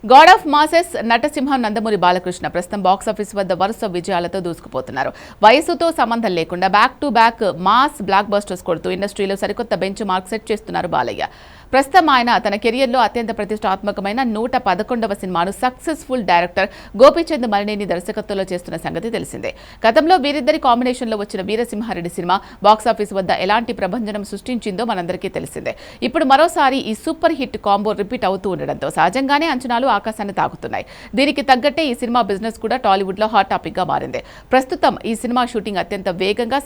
God of masses నటసింహం నందమూరి బాలకృష్ణ ప్రస్తుతం box office వద్ద వరుస విజయాలతో దూసుకుపోతున్నారు. వయసుతో సంబంధం లేకుండా back to back mass blockbusters కొడుతూ ఇండస్ట్రీలో సరికొత్త బెంచ్ మార్క్ సెట్ చేస్తున్నారు బాలయ్య. ప్రస్తుతం ఆయన తన కెరియర్లో అత్యంత ప్రతిష్టాత్మకమైన 111వ సినిమాను సక్సెస్ఫుల్ డైరెక్టర్ గోపీచంద్ మలినేని దర్శకత్వంలో చేస్తున్న సంగతి తెలిసిందే. గతంలో వీరిద్దరి కాంబినేషన్లో వచ్చిన వీరసింహారెడ్డి సినిమా బాక్సాఫీస్ వద్ద ఎలాంటి ప్రభంజనం సృష్టించిందో మనందరికీ తెలిసిందే. ఇప్పుడు మరోసారి ఈ సూపర్ హిట్ కాంబో రిపీట్ అవుతూ ఉండడంతో సహజంగానే అంచనాలు ఆకాశాన్ని తాకుతున్నాయి. దీనికి తగ్గట్టే ఈ సినిమా బిజినెస్ కూడా టాలీవుడ్ లో హాట్ టాపిక్ గా మారింది. ప్రస్తుతం ఈ సినిమా షూటింగ్ అత్యంత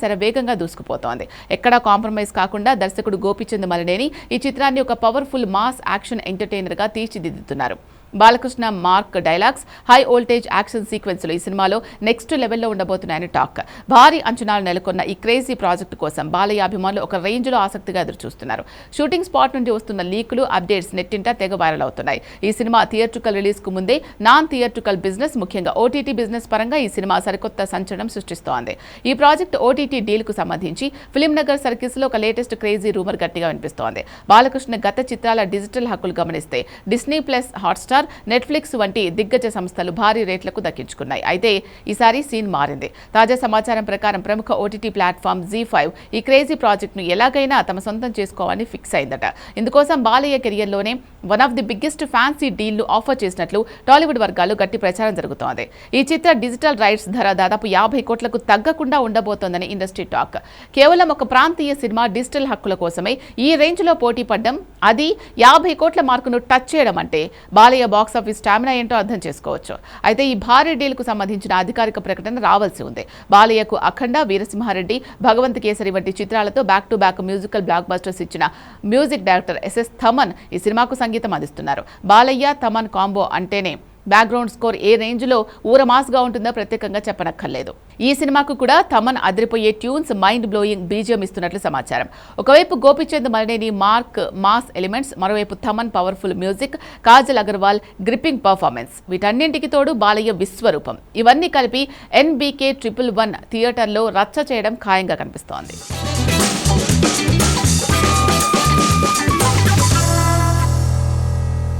శరవేగంగా దూసుకుపోతోంది. ఎక్కడా కాంప్రమైజ్ కాకుండా దర్శకుడు గోపీచంద్ మలినేని ఈ చిత్రాన్ని ఒక పవర్ఫుల్ మాస్ యాక్షన్ ఎంటర్టైనర్ గా తీర్చిదిద్దుతున్నారు. Balakrishna mark dialogues, high voltage action సీక్వెన్స్లు ఈ సినిమాలో నెక్స్ట్ లెవెల్లో ఉండబోతున్నాయని టాక్. భారీ అంచనాలు నెలకొన్న ఈ క్రేజీ ప్రాజెక్టు కోసం బాలయ్య అభిమానులు ఒక రేంజ్లో ఆసక్తిగా ఎదురుచూస్తున్నారు. షూటింగ్ స్పాట్ నుండి వస్తున్న లీకులు, అప్డేట్స్ నెట్టింట తెగ వైరల్ అవుతున్నాయి. ఈ సినిమా థియేట్రికల్ రిలీజ్ కు ముందే నాన్ థియేట్రికల్ బిజినెస్, ముఖ్యంగా ఓటీటీ బిజినెస్ పరంగా ఈ సినిమా సరికొత్త సంచలనం సృష్టిస్తోంది. ఈ ప్రాజెక్టు ఓటీటీ డీల్ కు సంబంధించి ఫిల్మ్ నగర్ సర్కిల్స్ లో ఒక లేటెస్ట్ క్రేజీ రూమర్ గట్టిగా వినిపిస్తోంది. బాలకృష్ణ గత చిత్రాల డిజిటల్ హక్కులు గమనిస్తే డిస్నీ ప్లస్, హాట్స్టార్, నెట్ఫ్లిక్స్ వంటి దిగ్గజ సంస్థలు భారీ రేట్లకు దక్కించుకున్నాయి. అయితే ఈసారి సీన్ మారింది. తాజా సమాచారం ప్రకారం ప్రముఖ ఓటీటీ ప్లాట్ఫామ్ ZEE5 ఈ క్రేజీ ప్రాజెక్టును ఎలాగైనా తమ సొంతం చేసుకోవాలని ఫిక్స్ అయిందట. ఇందుకోసం బాలయ్య కెరియర్లోనే one of the biggest fancy డీల్ను ఆఫర్ చేసినట్లు టాలీవుడ్ వర్గాల్లో గట్టి ప్రచారం జరుగుతోంది. ఈ చిత్ర డిజిటల్ రైట్స్ ధర దాదాపు 50 కోట్లకు తగ్గకుండా ఉండబోతోందని ఇండస్ట్రీ టాక్. కేవలం ఒక ప్రాంతీయ సినిమా డిజిటల్ హక్కుల కోసమే ఈ రేంజ్లో పోటీ పడ్డం, అది 50 కోట్ల మార్కును టచ్ చేయడం అంటే బాలయ్య బాక్సాఫీస్ స్టామినా ఏంటో అర్థం చేసుకోవచ్చు. అయితే ఈ భారీ డీల్ కు సంబంధించిన అధికారిక ప్రకటన రావాల్సి ఉంది. బాలయ్యకు అఖండ, వీరసింహారెడ్డి, భగవంత్ కేసరి వంటి చిత్రాలతో back to back musical black busters ఇచ్చిన మ్యూజిక్ డైరెక్టర్ SS థమన్ ఈ సినిమాకు సంగీతం అందిస్తున్నారు. బాలయ్య థమన్ కాంబో అంటేనే బ్యాక్గ్రౌండ్ స్కోర్ ఏ రేంజ్లో ఊరమాస్గా ఉంటుందో ప్రత్యేకంగా చెప్పనక్కర్లేదు. ఈ సినిమాకు కూడా థమన్ అదిరిపోయే ట్యూన్స్, మైండ్ బ్లోయింగ్ బీజియం ఇస్తున్నట్లు సమాచారం. ఒకవైపు Gopichand Malineni mark mass elements, మరోవైపు Thaman powerful music, Kajal Aggarwal gripping performance, వీటన్నింటికి తోడు బాలయ్య విశ్వరూపం, ఇవన్నీ కలిపి NBK 111 థియేటర్లో రచ్చ చేయడం ఖాయంగా కనిపిస్తోంది.